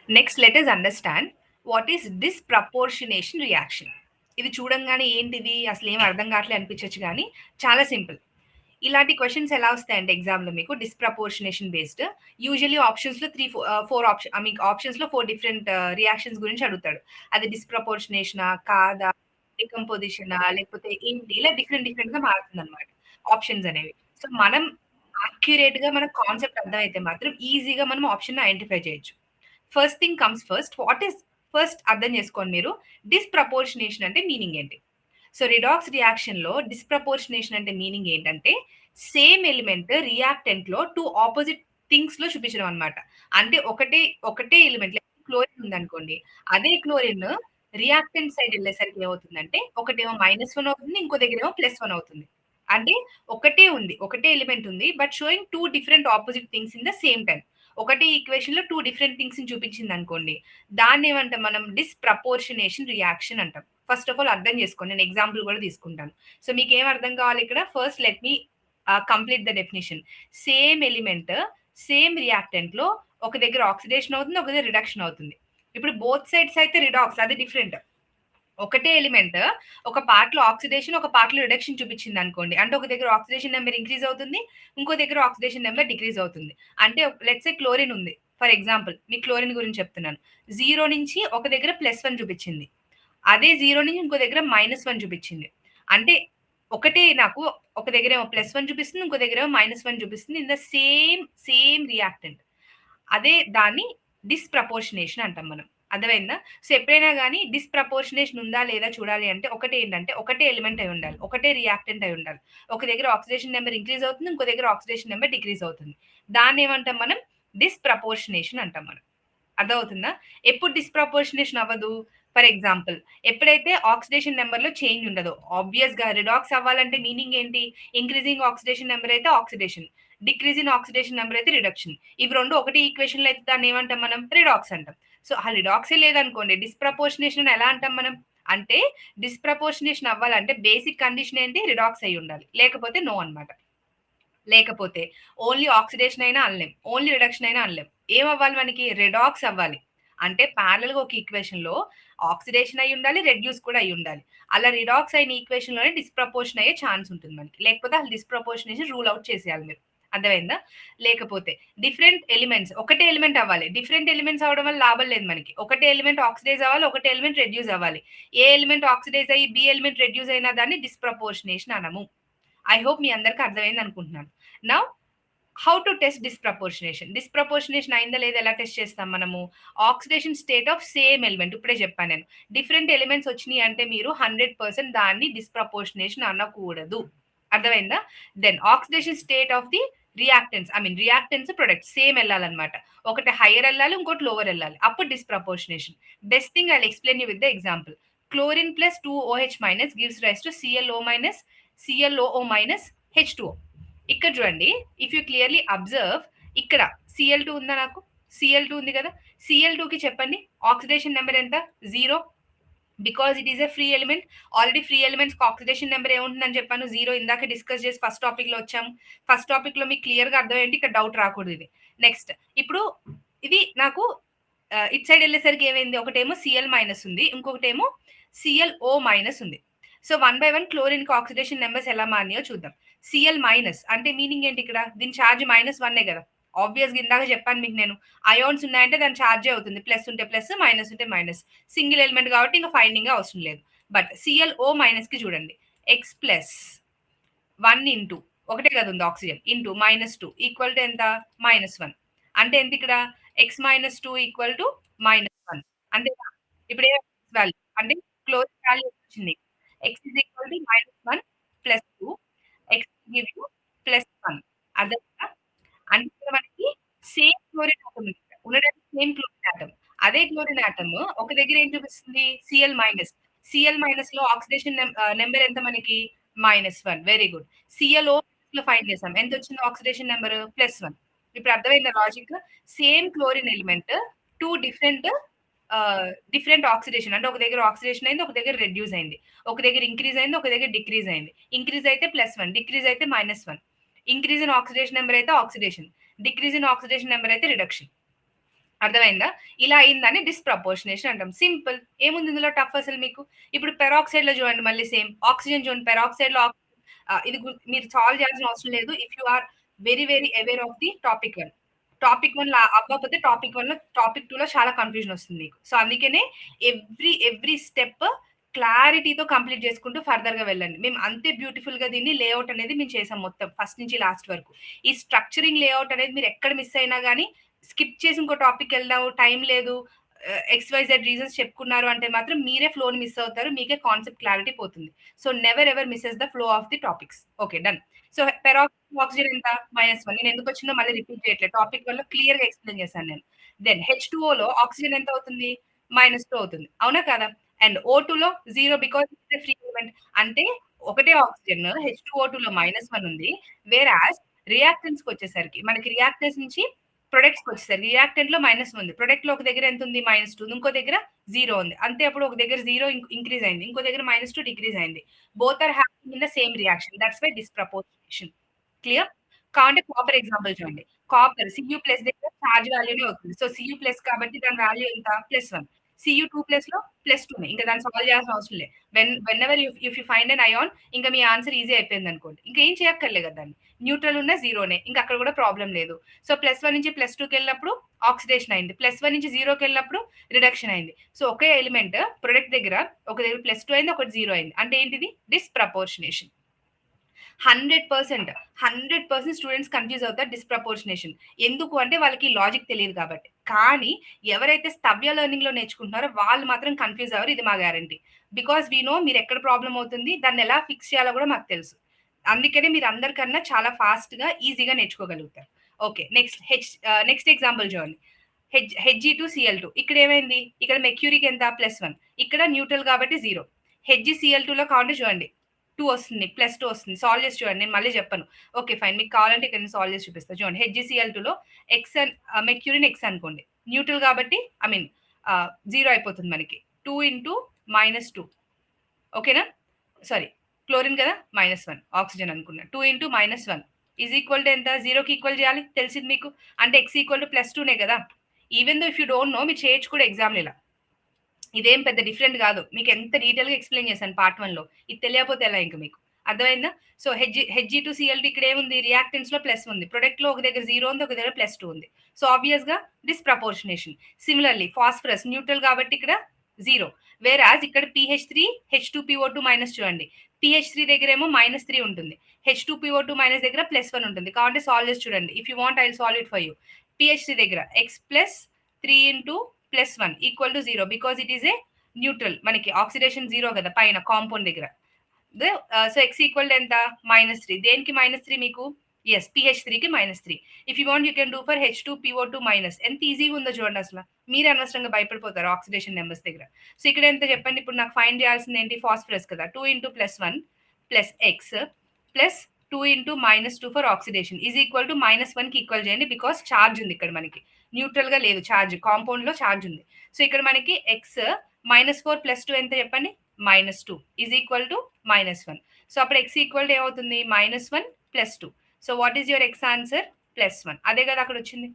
Next let us understand what is డిస్‌ప్రపోర్షనేషన్ reaction. ఇది చూడంగానే ఏంటిది అసలేం అర్థం కావట్లే అనిపించొచ్చు గానీ చాలా సింపుల్. ఇలాంటి క్వెషన్స్ ఎలా వస్తాయంటే ఎగ్జామ్‌లో మీకు డిస్‌ప్రపోర్షనేషన్ బేస్డ్ యూజువల్లీ ఆప్షన్స్‌లో 4 ఆప్షన్స్‌లో 4 డిఫరెంట్ రియాక్షన్స్ గురించి అడుగుతాడు. అది డిస్‌ప్రపోర్షనేషనా? కాదా? డీకంపోజిషనా? లేకపోతే ఏంటి? ఇలా డిఫరెంట్ డిఫరెంట్‌గా మారుతుందన్నమాట ఆప్షన్స్ అనేవి. సో, మనం యాక్యురేట్‌గా మన కాన్సెప్ట్ అర్థమైతే మాత్రం ఈజీగా మనం ఆప్షన్‌ని ఐడెంటిఫై చేయొచ్చు. First thing comes first. What is first అర్థం చేసుకోండి మీరు. డిస్‌ప్రపోర్షనేషన్ అంటే మీనింగ్ ఏంటి? సో, రిడాక్స్ రియాక్షన్‌లో డిస్‌ప్రపోర్షనేషన్ అంటే మీనింగ్ ఏంటంటే, సేమ్ ఎలిమెంట్ రియాక్టెంట్‌లో 2 అపోజిట్ థింగ్స్‌లో చూపించడం అన్నమాట. అంటే ఒకటే ఎలిమెంట్ లైక్ క్లోరిన్ ఉందనుకోండి. అదే క్లోరిన్ రియాక్టెంట్ సైడ్ ఎళ్ళేసరికి ఏమవుతుందంటే, ఒకటేమో -1 అవుతుంది. ఇంకో దగ్గరేమో +1 అవుతుంది. అంటే ఒకటే ఉంది. ఒకటే ఎలిమెంట్ ఉంది. But showing 2 different opposite things in the same time. ఒకటే ఈక్వేషన్‌లో 2 డిఫరెంట్ థింగ్స్‌ని చూపించిందనుకోండి. దాన్నేమంటాం మనం డిస్‌ప్రపోర్షనేషన్ రియాక్షన్ అంటాం. ఫస్ట్ ఆఫ్ ఆల్ అర్థం చేసుకోండి. నేను ఎగ్జాంపుల్ కూడా తీసుకుంటాను. సో, మీకేం అర్థం కావాలి ఇక్కడ? First let me complete the definition. Same element, same రియాక్టెంట్‌లో ఒక దగ్గర ఆక్సిడేషన్ అవుతుంది. ఒక దగ్గర రిడక్షన్ అవుతుంది. ఇప్పుడు బోత్ సైడ్స్ అయితే రిడాక్స్ అది డిఫరెంట్. ఒకటే ఎలిమెంట్ ఒక పార్ట్‌లో ఆక్సిడేషన్, ఒక పార్ట్‌లో రిడక్షన్ చూపించిందనుకోండి. అంటే ఒక దగ్గర ఆక్సిడేషన్ నంబర్ ఇంక్రీజ్ అవుతుంది. ఇంకో దగ్గర ఆక్సిడేషన్ నంబర్ డిక్రీజ్ అవుతుంది. అంటే లెట్స్ సే క్లోరిన్ ఉంది. ఫర్ ఎగ్జాంపుల్ మీకు క్లోరిన్ గురించి చెప్తున్నాను. 0 నుంచి ఒక దగ్గర +1 చూపించింది. అదే 0 నుంచి ఇంకో దగ్గర -1 చూపించింది. అంటే ఒకటే నాకు ఒక దగ్గరేమో +1 చూపిస్తుంది. ఇంకో దగ్గరేమో -1 చూపిస్తుంది. In the same reactant. అదే దాన్ని డిస్‌ప్రపోర్షనేషన్ అంటాం మనం. అర్థమైందా? సో, ఎప్పుడైనా గాని డిస్‌ప్రపోర్షనేషన్ ఉందా లేదా చూడాలి అంటే ఒకటేంటంటే ఒకటే ఎలిమెంట్ అయి ఉండాలి. ఒకటే రియాక్టెంట్ అయి ఉండాలి. ఒక దగ్గర ఆక్సిడేషన్ నంబర్ ఇంక్రీజ్ అవుతుంది. ఇంకో దగ్గర ఆక్సిడేషన్ నంబర్ డిక్రీజ్ అవుతుంది. దాన్నేమంటాం మనం? డిస్‌ప్రపోర్షనేషన్ అంటాం మనం. అర్థమవుతుందా? ఎప్పుడు డిస్‌ప్రపోర్షనేషన్ అవ్వదు? ఫర్ ఎగ్జాంపుల్ ఎప్పుడైతే ఆక్సిడేషన్ నంబర్‌లో చేంజ్ ఉండదో. ఆబ్వియస్‌గా రిడాక్స్ అవ్వాలంటే మీనింగ్ ఏంటి? ఇంక్రీజింగ్ ఆక్సిడేషన్ నంబర్ అయితే oxidation. Decrease in oxidation number అయితే రిడక్షన్. ఇవి 2 ఒకటే ఈక్వేషన్‌లో అయితే దాన్ని ఏమంటాం మనం? రిడాక్స్ అంటాం. సో, ఆ రిడాక్సే లేదనుకోండి డిస్‌ప్రపోర్షనేషన్ అని ఎలా అంటాం మనం? అంటే డిస్‌ప్రపోర్షనేషన్ అవ్వాలంటే బేసిక్ కండిషన్ ఏంటి? రిడాక్స్ అయ్యి ఉండాలి. లేకపోతే నో అన్నమాట. లేకపోతే ఓన్లీ ఆక్సిడేషన్ అయినా అనలేం. ఓన్లీ రిడక్షన్ అయినా అనలేం. ఏమవ్వాలి మనకి? రిడాక్స్ అవ్వాలి. అంటే పారలెల్‌గా ఒక ఈక్వేషన్‌లో ఆక్సిడేషన్ అయ్యి ఉండాలి, రెడ్యూస్ కూడా అయ్యి ఉండాలి. అలా రిడాక్స్ అయిన ఈక్వేషన్‌లోనే డిస్‌ప్రపోర్షన్ అయ్యే ఛాన్స్ ఉంటుంది మనకి. లేకపోతే అసలు డిస్‌ప్రపోర్షనేషన్ రూల్ ఔట్ చేసేయాలి మీరు. అర్థమైందా? లేకపోతే డిఫరెంట్ ఎలిమెంట్స్ ఒకటే ఎలిమెంట్ అవ్వాలి. డిఫరెంట్ ఎలిమెంట్స్ అవ్వడం వల్ల లాభం లేదు మనకి. ఒకటే ఎలిమెంట్ ఆక్సిడైజ్ అవ్వాలి, ఒకటే ఎలిమెంట్ రెడ్యూస్ అవ్వాలి. ఏ ఎలిమెంట్ ఆక్సిడైజ్ అయ్యి బి ఎలిమెంట్ రెడ్యూస్ అయినా దాన్ని డిస్‌ప్రపోర్షనేషన్ అనము. ఐ హోప్ మీ అందరికి అర్థమైంది అనుకుంటున్నాను. Now how to test డిస్‌ప్రపోర్షనేషన్. డిస్‌ప్రపోర్షనేషన్ అయిందా లేదా ఎలా టెస్ట్ చేస్తాం మనము? Oxidation state of same element ఇప్పుడే చెప్పాను నేను. డిఫరెంట్ ఎలిమెంట్స్ వచ్చినియి అంటే మీరు 100% దాన్ని డిస్‌ప్రపోర్షనేషన్ అనకూడదు. అర్థమైందా? Then oxidation state of the reactants products same ఎళ్ళాలన్నమాట. ఒకటి హైయర్ ఎళ్ళాలి. ఇంకోటి లోవర్ ఎళ్ళాలి. అప్పుడు disproportionation. Best thing I will explain you with the example. Chlorine plus 2OH- gives rise to ClO- ఇక్కడ చూడండి. ఇఫ్ యూ క్లియర్‌లీ అబ్జర్వ్ ఇక్కడ Cl2 ఉందా నాకు? Cl2 ఉంది కదా! Cl2కి చెప్పండి ఆక్సిడేషన్ నంబర్ ఎంత? 0 because it is a free element. Already free ఎలిమెంట్స్‌కి ఆక్సిడేషన్ నంబర్ ఏముంటుందని చెప్పాను? 0 ఇందాక డిస్కస్ చేసి ఫస్ట్ టాపిక్‌లో వచ్చాము. ఫస్ట్ టాపిక్‌లో మీకు క్లియర్‌గా అర్థమయ్యేంటి ఇక్కడ డౌట్ రాకూడదు ఇది. నెక్స్ట్ ఇప్పుడు ఇది నాకు ఇటు సైడ్ ఎళ్ళేసరికి ఏమైంది? ఒకటేమో Cl- ఉంది. ఇంకొకటేమో ClO- ఉంది. సో, వన్ బై వన్ క్లోరిన్‌కి ఆక్సిడేషన్ నంబర్స్ ఎలా మారినాయో చూద్దాం. Cl- అంటే మీనింగ్ ఏంటి ఇక్కడ? దీని చార్జ్ -1 కదా! ఆబ్వియస్‌గా ఇందాక చెప్పాను మీకు నేను. అయాన్స్ ఉన్నాయంటే దాని చార్జే అవుతుంది. ప్లస్ ఉంటే ప్లస్, మైనస్ ఉంటే మైనస్. సింగిల్ ఎలిమెంట్ కాబట్టి ఇంక ఫైండింగే అవసరం లేదు. బట్ ClO- చూడండి. X ప్లస్ 1 ఇంటూ ఒకటే కదా ఉంది ఆక్సిజన్. ఇంటూ -2 ఈక్వల్ టు ఎంత? -1. అంటే ఎంత ఇక్కడ? X-2 ఈక్వల్ టు -1 అంతేనా? ఇప్పుడు వాల్యూ అంటే క్లోజింగ్ వాల్యూ వచ్చింది. X is equal to -1 plus 2 X give you +1 అర్థమైందా? అంటే ఇక్కడ మనకి సేమ్ క్లోరిన్ ఆటమ్ ఉంది. ఉండడానికి సేమ్ క్లోరిన్ ఆటమ్. అదే క్లోరిన్ ఆటమ్ ఒక దగ్గర ఏం చూపిస్తుంది? Cl-లో ఆక్సిడేషన్ నంబర్ ఎంత మనకి? -1 వెరీ గుడ్. ClO- ఫైండ్ చేసాం. ఎంతొచ్చింది ఆక్సిడేషన్ నంబర్? +1. ఇప్పుడు అర్థమైందా logic? Same chlorine element 2 different oxidation అంటే ఒక దగ్గర ఆక్సిడేషన్ అయింది. ఒక దగ్గర రెడ్యూస్ అయింది. ఒక దగ్గర ఇంక్రీజ్ అయింది. ఒక దగ్గర డిక్రీజ్ అయింది. ఇంక్రీజ్ అయితే +1 డిక్రీజ్ అయితే -1. ఇంక్రీజ్ ఇన్ ఆక్సిడేషన్ నంబర్ అయితే oxidation. Decrease in oxidation number అయితే రిడక్షన్. అర్థమైందా? ఇలా అయిందని డిస్‌ప్రపోర్షనేషన్ అంటాం. సింపుల్. ఏముంది ఇందులో టఫ్ అసలు మీకు? ఇప్పుడు పెరాక్సైడ్‌లో చూడండి మళ్ళీ సేమ్. ఆక్సిజన్ చూడండి పెరాక్సైడ్‌లో ఇది మీరు సాల్వ్ చేయాల్సిన అవసరం లేదు. If you are very, very aware of the topic 1. Topic 1 అవ్వకపోతే టాపిక్ 1లో టాపిక్ 2లో చాలా కన్‌ఫ్యూజన్ వస్తుంది మీకు. సో, అందుకనే ఎవ్రీ స్టెప్ క్లారిటీతో కంప్లీట్ చేసుకుంటూ ఫర్దర్‌గా వెళ్ళండి. మేము అంతే బ్యూటిఫుల్‌గా దీన్ని లేఔట్ అనేది మేము చేసాం మొత్తం ఫస్ట్ నుంచి లాస్ట్ వరకు. ఈ స్ట్రక్చరింగ్ లేఔట్ అనేది మీరు ఎక్కడ మిస్ అయినా గాని స్కిప్ చేసి ఇంకో టాపిక్‌కెళ్దాం, టైం లేదు, ఎక్స్‌వైజెడ్ రీజన్స్ చెప్పుకున్నారు అంటే మాత్రం మీరే ఫ్లోని మిస్ అవుతారు. మీకే కాన్సెప్ట్ క్లారిటీ పోతుంది. So, never ever Mrs the flow of the topics. Okay. Done. So, oxygen ఎంత? -1. నేను ఎందుకొచ్చిందో మళ్ళీ రిపీట్ చేయట్లేదు. టాపిక్ 1లో క్లియర్‌గా ఎక్స్‌ప్లెయిన్ చేశాను నేను. దెన్ H2Oలో ఆక్సిజన్ ఎంత అవుతుంది? -2 అవుతుంది. అవునా కాదా? అండ్ O2లో 0 because it's a free element. అంటే ఒకటే ఆక్సిజన్ H2O2లో -1 ఉంది. వేరాజ్ రియాక్టెంట్స్‌కొచ్చేసరికి మనకి రియాక్టెంట్స్ నుంచి ప్రొడక్ట్స్‌కొచ్చేసరికి రియాక్టెంట్‌లో మైనస్ ఉంది. ప్రొడక్ట్‌లో ఒక దగ్గర ఎంత ఉంది? -2 ఇంకో దగ్గర 0 ఉంది. అంతే అప్పుడు ఒక దగ్గర 0 ఇంక్రీజ్ అయింది. ఇంకో దగ్గర -2 డిక్రీజ్ అయింది. Both are happening in the same reaction. That's why disproportionation. Clear? కావాలంటే కాపర్ ఎగ్జాంపుల్ చూడండి. కాపర్ Cu+ దగ్గర చార్జ్ వాల్యూనే అవుతుంది. సో, Cu+ కాబట్టి దాని వాల్యూ ఎంత? +1. Cu2+లో +2నే. ఇంక దాన్ని సాల్వ్ చేయాల్సిన అవసరం లేదు. Whenever if you find an ion ఇంక మీ ఆన్సర్ ఈజీ అయిపోయిందనుకోండి. ఇంకేం చేయక్కర్లే కదా దాన్ని. న్యూట్రల్ ఉన్న జీరోనే. ఇంక అక్కడ కూడా ప్రాబ్లమ్ లేదు. సో, +1 నుంచి +2కెళ్ళినప్పుడు ఆక్సిడేషన్ అయింది. +1 నుంచి 0కెళ్ళినప్పుడు రిడక్షన్ అయింది. సో, ఒకే ఎలిమెంట్ ప్రొడక్ట్ దగ్గర ఒక దగ్గర +2 అయింది. ఒకటి 0 అయింది. అంటే ఏంటిది? డిస్‌ప్రపోర్షనేషన్. 100%, 100% స్టూడెంట్స్ కన్‌ఫ్యూజ్ అవుతారు డిస్‌ప్రపోర్షనేషన్. ఎందుకు అంటే వాళ్ళకి లాజిక్ తెలీదు కాబట్టి. కానీ ఎవరైతే స్తవ్య లెర్నింగ్‌లో నేర్చుకుంటున్నారో వాళ్ళు మాత్రం కన్‌ఫ్యూజ్ అవ్వరు. ఇది మా గ్యారంటీ. బికాజ్ వి నో మీరెక్కడ ప్రాబ్లమ్ అవుతుంది. దాన్నెలా ఫిక్స్ చేయాలో గూడా మాకు తెలుసు. అందుకనే మీరందరికన్నా చాలా ఫాస్ట్‌గా, ఈజీగా నేర్చుకోగలుగుతారు. ఓకే. నెక్స్ట్ ఎగ్జాంపుల్ చూడండి. Hg2Cl2 ఇక్కడేమైంది? ఇక్కడ మెర్క్యూరీకి ఎంత? +1. ఇక్కడ న్యూట్రల్ కాబట్టి 0. HgCl2లో కావాలంటే చూడండి. 2 వస్తుంది. +2 వస్తుంది. సాల్వ్ చేసి చూడండి. నేను మళ్ళీ చెప్పను. ఓకే. ఫైన్. మీకు కావాలంటే ఇక్కడ నేను సాల్వ్ చేసి చూపిస్తా. చూడండి. HgCl2లో మెర్క్యూరీని X అనుకోండి. న్యూట్రల్ కాబట్టి ఐ మీన్ 0 అయిపోతుంది మనకి. 2 ఇంటూ -2 ఓకేనా? సారీ. క్లోరిన్ కదా! -1 ఆక్సిజన్ అనుకున్నా. 2 ఇంటూ -1 ఈజ్ ఈక్వల్ టు ఎంత? 0కి ఈక్వల్ చేయాలి. తెలిసింది మీకు. అంటే X ఈక్వల్ టు +2నే కదా! Even though if you don't know మీరు చేయొచ్చు కూడా ఎగ్జామ్‌లో ఇలా. ఇదేం పెద్ద డిఫరెంట్ గాదు. మీకెంత డీటెయిల్‌గా ఎక్స్‌ప్లెయిన్ చేశాను పార్ట్ 1లో. ఇది తెలియకపోతే ఎలా ఇంక మీకు. అర్థమైందా? So, Hg2Cl2 ఇక్కడేముంది? రియాక్టెంట్స్‌లో ప్లస్ ఉంది. ప్రొడక్ట్‌లో ఒక దగ్గర 0 ఉంది. ఒక దగ్గర +2 ఉంది. సో, ఆబ్వియస్‌గా డిస్‌ప్రపోర్షనేషన్. సిమిలర్‌లీ ఫాస్ఫరస్ న్యూట్రల్ కాబట్టి ఇక్కడ 0. వేరాజ్ ఇక్కడ pH3 H2PO2 మైనస్ చూడండి. pH3 దగ్గరేమో -3 ఉంటుంది. H2PO2 మైనస్ దగ్గర +1 ఉంటుంది. కావాలంటే సాల్వ్ చేసి చూడండి. If you want I will solve it for you. pH3 దగ్గర X plus 3 into +1 equal to 0 because it is a neutral. మనకి ఆక్సిడేషన్ 0 కదా పైన కాంపౌండ్ దగ్గర. సో, X ఈక్వల్ ఎంత? -3. దేనికి -3 మీకు? యెస్. pH3కి -3. If you want you can do for H2PO2 minus. ఎంత ఈజీగా ఉందో చూడండి అసల. మీరే అనవసరంగా భయపడిపోతారు ఆక్సిడేషన్ నెంబర్స్ దగ్గర. సో, ఇక్కడ ఎంత చెప్పండి? ఇప్పుడు నాకు ఫైండ్ చేయాల్సింది ఏంటి? ఫాస్ఫరస్ కదా! 2 into +1 plus X plus 2 into -2 for oxidation is equal to -1కి ఈక్వల్ చేయండి. బికాజ్ చార్జ్ ఉంది ఇక్కడ మనకి. న్యూట్రల్‌గా లేదు చార్జ్. కాంపౌండ్‌లో చార్జ్ ఉంది. సో, ఇక్కడ మనకి X -4 ప్లస్ 2 ఎంత చెప్పండి? -2 ఈజ్ ఈక్వల్ టు -1. సో, అప్పుడు X ఈక్వల్ టు ఏమవుతుంది? -1 plus 2. So, what is your X answer? +1. అదే కదా అక్కడొచ్చింది.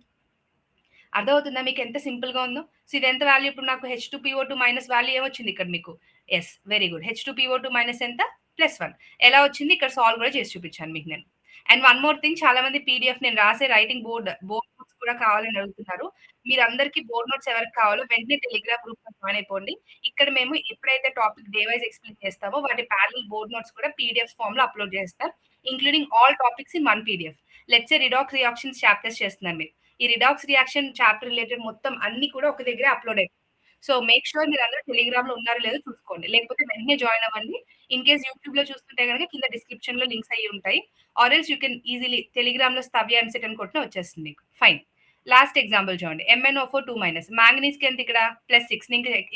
అర్థమవుతుందా మీకు ఎంత సింపుల్‌గా ఉందో? సో, ఇదెంత వాల్యూ ఇప్పుడు నాకు H2PO2 మైనస్ వాల్యూ ఏమొచ్చింది ఇక్కడ మీకు? Yes. Very good. H2PO2 minus ఎంత? +1. ఎలా వచ్చింది? ఇక్కడ సాల్వ్ కూడా చేసి చూపించాను మీకు నేను. అండ్ వన్ మోర్ థింగ్ చాలా మంది పీడీఎఫ్ నేను రాసే రైటింగ్ బోర్డ్ నోట్స్ కూడా కావాలని అడుగుతున్నారు. మీరందరికీ బోర్డ్ నోట్స్ ఎవరికి కావాలో వెంటనే టెలిగ్రామ్ గ్రూప్‌లో జాయిన్ అయిపోండి. ఇక్కడ మేము ఎప్పుడైతే టాపిక్ డే వైస్ ఎక్స్‌ప్లెయిన్ చేస్తామో వాటి ప్యారలల్ బోర్డ్ నోట్స్ కూడా పీడీఎఫ్ ఫార్మ్‌లో అప్‌లోడ్ చేస్తాం. Including all topics in one PDF. Let's say redox reactions chapters చేస్తున్నారు మీరు. ఈ రిడాక్స్ రియాక్షన్ చాప్టర్ రిలేటెడ్ మొత్తం అన్ని కూడా ఒక దగ్గరే అప్‌లోడ్ అయిపోయాయి. సో, మేక్ ష్యూర్ మీరందరూ టెలిగ్రామ్‌లో ఉన్నారో లేదో చూసుకోండి. లేకపోతే వెంటనే జాయిన్ అవ్వండి. ఇన్ కేస్ యూట్యూబ్‌లో చూస్తుంటే గనక కింద డిస్క్రిప్షన్‌లో లింక్స్ అయ్యి ఉంటాయి. Or else you can easily టెలిగ్రామ్‌లో స్తవ్య ఎంసెట్ అని కొట్టినా వచ్చేస్తుంది మీకు. ఫైన్. లాస్ట్ ఎగ్జాంపుల్ చూడండి. MnO4 2- మాంగనీస్‌కి ఎంత ఇక్కడ? +6.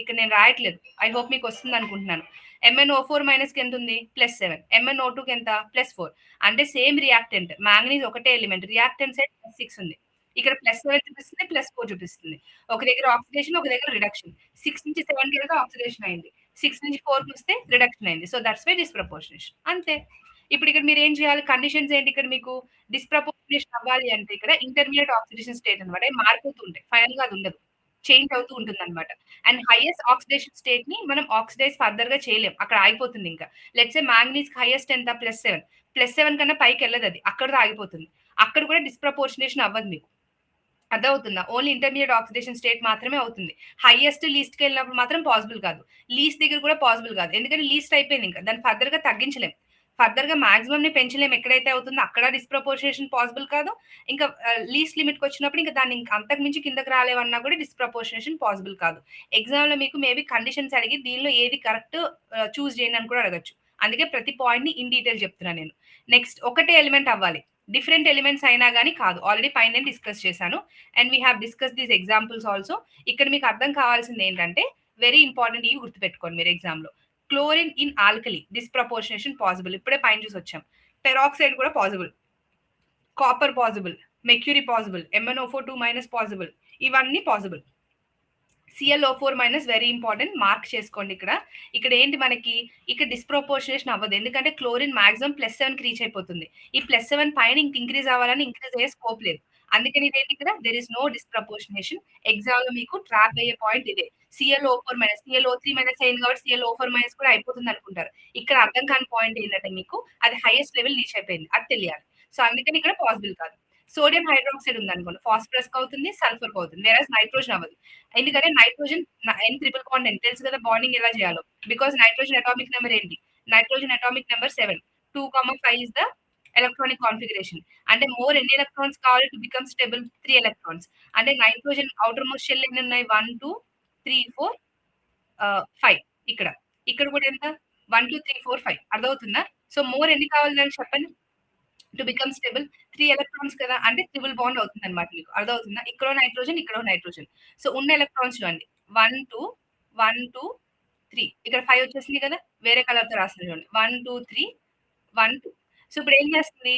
ఇక్కడ నేను రాయట్లేదు. ఐ హోప్ మీకు వస్తుందనుకుంటున్నాను. MnO4- ఎంతుంది? +7. MnO2కి ఎంత? +4. అంటే సేమ్ రియాక్టెంట్. మాంగనీస్ ఒకటే ఎలిమెంట్. రియాక్టెంట్ సైడ్ +6 ఉంది. ఇక్కడ +7 చూపిస్తుంది, +4 చూపిస్తుంది. ఒక దగ్గర ఆక్సిడేషన్, ఒక దగ్గర రిడక్షన్. 6 నుంచి 7కి వెళ్తే ఆక్సిడేషన్ అయింది. 6 నుంచి 4కి వస్తే రిడక్షన్ అయింది. So, that's why disproportionation. అంతే. ఇప్పుడు ఇక్కడ మీరేం చేయాలి? కండిషన్స్ ఏంటి ఇక్కడ మీకు? డిస్‌ప్రపోర్షనేషన్ అవ్వాలి అంటే ఇక్కడ ఇంటర్మీడియేట్ ఆక్సిడేషన్ స్టేట్ అన్నమాట. అయి మారిపోతూ ఉంటాయి. ఫైనల్‌గా అది ఉండదు. చేంజ్ అవుతూ ఉంటుందన్నమాట. అండ్ హైయెస్ట్ ఆక్సిడేషన్ స్టేట్‌ని మనం ఆక్సిడైజ్ ఫర్దర్‌గా చేయలేం. అక్కడ ఆగిపోతుందింక. లెట్స్ సే మాంగనీస్‌కి హైయెస్ట్ ఎంత? +7. +7 కన్నా పైకెళ్ళదది. అక్కడితో ఆగిపోతుంది. అక్కడ కూడా డిస్‌ప్రపోర్షనేషన్ అవ్వదు మీకు. అర్థమవుతుందా? ఓన్లీ ఇంటర్మీడియేట్ ఆక్సిడేషన్ స్టేట్ మాత్రమే అవుతుంది. హైయెస్ట్, లీస్ట్‌కెళ్ళినప్పుడు మాత్రం పాసిబుల్ కాదు. లీస్ట్ దగ్గర కూడా పాసిబుల్ కాదు. ఎందుకంటే లీస్ట్ అయిపోయిందింక. దాన్ని ఫర్దర్‌గా తగ్గించలేం. ఫర్దర్‌గా మాక్సిమమ్‌ని పెంచలేం. ఎక్కడైతే అవుతుందో అక్కడ డిస్‌ప్రపోర్షనేషన్ పాసిబుల్ కాదు. ఇంకా లీస్ట్ లిమిట్‌కొచ్చినప్పుడు ఇంక దాన్ని ఇంక అంతకు మించి కిందకి రాలేమన్నా కూడా డిస్‌ప్రపోర్షనేషన్ పాసిబుల్ కాదు. ఎగ్జామ్‌లో మీకు మేబీ కండిషన్స్ అడిగి దీనిలో ఏది కరెక్ట్ చూజ్ చేయండి అని కూడా అడగొచ్చు. అందుకే ప్రతి పాయింట్‌ని ఇన్ డీటెయిల్ చెప్తున్నా నేను. నెక్స్ట్ ఒకటే ఎలిమెంట్ అవ్వాలి. డిఫరెంట్ ఎలిమెంట్స్ అయినా గాని కాదు. ఆల్రెడీ పైన నేను డిస్కస్ చేశాను. And we have discuss these examples also. ఇక్కడ మీకు అర్థం కావాల్సింది ఏంటంటే వెరీ ఇంపార్టెంట్ ఇవి గుర్తుపెట్టుకోండి మీరు ఎగ్జామ్‌లో. Chlorine in alkali disproportionation possible. ఇప్పుడే పైన చూసొచ్చాం. పెరాక్సైడ్ కూడా possible. Copper possible. Mercury possible. MnO4 - possible. ఇవన్నీ possible. ClO4- very important. Mark చేసుకోండి ఇక్కడ. ఇక్కడ ఏంటి మనకి ఇక్కడ డిస్‌ప్రపోర్షనేషన్ అవ్వదు. ఎందుకంటే క్లోరిన్ మాక్సిమం +7కి రీచ్ అయిపోతుంది. ఈ +7 పైన ఇంక్రీజ్ అవ్వాలని ఇంక్రీజ్ అయ్యే స్కోప్ లేదు. అందుకని ఇదేంటి ఇక్కడ దేర్ ఈస్ నో డిస్‌ప్రపోర్షనేషన్. ఎగ్జామ్‌లో మీకు ట్రాప్ అయ్యే పాయింట్ ఇదే. ClO4- ClO3- అయింది కాబట్టి ClO4- కూడా అయిపోతుంది అనుకుంటారు. ఇక్కడ అర్థం కాని పాయింట్ ఏంటంటే మీకు అది హైయెస్ట్ లెవెల్ రీచ్ అయిపోయింది. అది తెలియాలి. సో అందుకని ఇక్కడ పాసిబుల్ కాదు. సోడియం హైడ్రాక్సైడ్ ఉందనుకోండి. ఫాస్ఫరస్‌కి అవుతుంది, సల్ఫర్‌కి అవుతుంది. వేరస్ నైట్రోజన్ అవ్వదు. ఎందుకంటే nitrogen N triple bond N తెలుసు కదా బాండింగ్ ఎలా చేయాలో. బికాజ్ నైట్రోజన్ అటామిక్ నంబర్ ఏంటి? Nitrogen atomic number 7. 2, 5 is the electronic configuration. అంటే మోర్ ఎన్ని ఎలక్ట్రాన్స్ కావాలి టు బికమ్ స్టేబుల్? 3 ఎలక్ట్రాన్స్. అంటే నైట్రోజన్ ఔటర్ మోస్ట్ షెల్ ఎన్ని ఉన్నాయి? 1, 2, 3, 4 5 ఇక్కడ. ఇక్కడ కూడా ఎంత? 1, 2, 3, 4, 5 అర్థమవుతుందా? సో మోర్ ఎన్ని కావాలి దానికి చెప్పండి? టు బికమ్ స్టేబుల్ 3 ఎలక్ట్రాన్స్ కదా! అంటే ట్రిపుల్ బాండ్ అవుతుందన్నమాట మీకు. అర్థమవుతుందా? ఇక్కడో నైట్రోజన్, ఇక్కడో నైట్రోజన్. సో, ఉన్న ఎలక్ట్రాన్స్ చూడండి. 1, 2, 1, 2, 3 ఇక్కడ 5 వచ్చేసింది కదా! వేరే కలర్‌తో రాస్తాను చూడండి. 1, 2, 3, 1, 2. సో, ఇప్పుడు ఏం చేస్తుంది?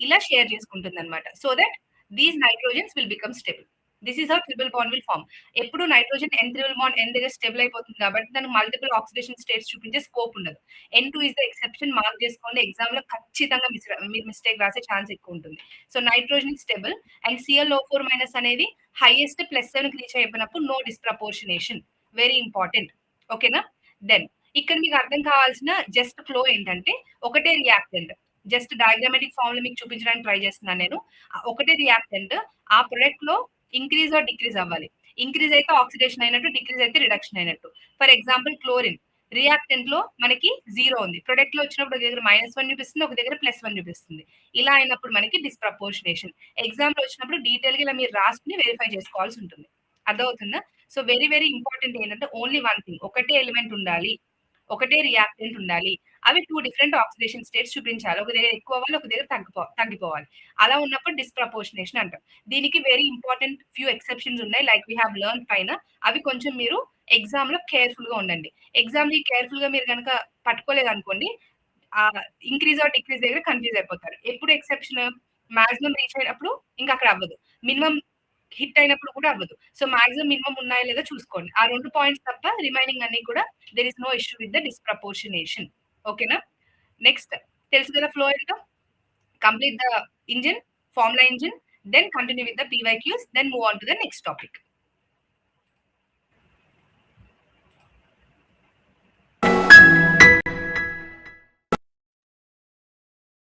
ఇలా షేర్ చేసుకుంటుందన్నమాట. So that these nitrogens will become stable. This is how triple bond will form. ఎప్పుడు nitrogen N triple bond N దగ్గర స్టేబుల్ అయిపోతుంది కాబట్టి దానికి మల్టిపుల్ ఆక్సిడేషన్ స్టేట్స్ చూపించే స్కోప్ ఉండదు. N2 is the exception mark చేసుకోండి. ఎగ్జామ్‌లో ఖచ్చితంగా మీరు మిస్టేక్ రాసే ఛాన్స్ ఎక్కువ ఉంటుంది. So, nitrogen is stable and ClO4- అనేది హైయెస్ట్ +7కి రీచ్ అయిపోయినప్పుడు నో డిస్‌ప్రపోర్షనేషన్. Very important. ఓకేనా? దెన్ ఇక్కడ మీకు అర్థం కావాల్సిన జస్ట్ ఫ్లో ఏంటంటే ఒకటే రియాక్టెంట్. జస్ట్ డయాగ్రామాటిక్ ఫార్మ్‌లో మీకు చూపించడానికి ట్రై చేస్తున్నాను నేను. ఒకటే రియాక్టెంట్ ఆ ప్రొడక్ట్‌లో ఇంక్రీజ్ ఆర్ డిక్రీజ్ అవ్వాలి. ఇంక్రీజ్ అయితే ఆక్సిడేషన్ అయినట్టు, డిక్రీజ్ అయితే రిడక్షన్ అయినట్టు. For example chlorine. రియాక్టెంట్‌లో మనకి 0 ఉంది. ప్రొడక్ట్‌లో వచ్చినప్పుడు ఒక దగ్గర -1 చూపిస్తుంది. ఒక దగ్గర +1 చూపిస్తుంది. ఇలా అయినప్పుడు మనకి డిస్‌ప్రపోర్షనేషన్. ఎగ్జామ్‌లో వచ్చినప్పుడు డీటెయిల్‌గా ఇలా మీరు రాసుకొని వెరిఫై చేసుకోవాల్సి ఉంటుంది. అర్థమవుతుందా? సో, వెరీ వెరీ ఇంపార్టెంట్ ఏంటంటే ఓన్లీ వన్ థింగ్ ఒకటే ఎలిమెంట్ ఉండాలి. ఒకటే రియాక్టెంట్ ఉండాలి. అవి 2 డిఫరెంట్ ఆక్సిడేషన్ స్టేట్స్ చూపించాలి. ఒక దగ్గర ఎక్కువ అవ్వాలి. ఒక దగ్గర తగ్గిపోవాలి. అలా ఉన్నప్పుడు డిస్‌ప్రపోర్షనేషన్ అంటాం. దీనికి వెరీ ఇంపార్టెంట్ ఫ్యూ ఎక్సెప్షన్స్ ఉన్నాయి. లైక్ వి హావ్ లెర్న్డ్ పైన. అవి కొంచెం మీరు ఎగ్జామ్‌లో కేర్‌ఫుల్‌గా ఉండండి. ఎగ్జామ్‌ని కేర్‌ఫుల్‌గా మీరు గనక పట్టుకోలేదనుకోండి ఇంక్రీజ్ ఆర్ డిక్రీజ్ దగ్గర కన్‌ఫ్యూజ్ అయిపోతారు. ఎప్పుడు ఎక్సెప్షన్ మాక్సిమం రీచ్ అయినప్పుడు ఇంక అక్కడ అవ్వదు. మినిమమ్ హిట్ అయినప్పుడు కూడా అవ్వదు. సో, మాక్సిమం, మినిమమ్ ఉన్నాయో లేదో చూసుకోండి. ఆ 2 పాయింట్స్ తప్ప రిమైనింగ్ అన్నీ కూడా there is no issue with the disproportionation. ఓకేనా? నెక్స్ట్ తెలుసు కదా ఫ్లో ఏంటో? Complete the engine, formula engine, then continue with the PYQs, then move on to the next topic.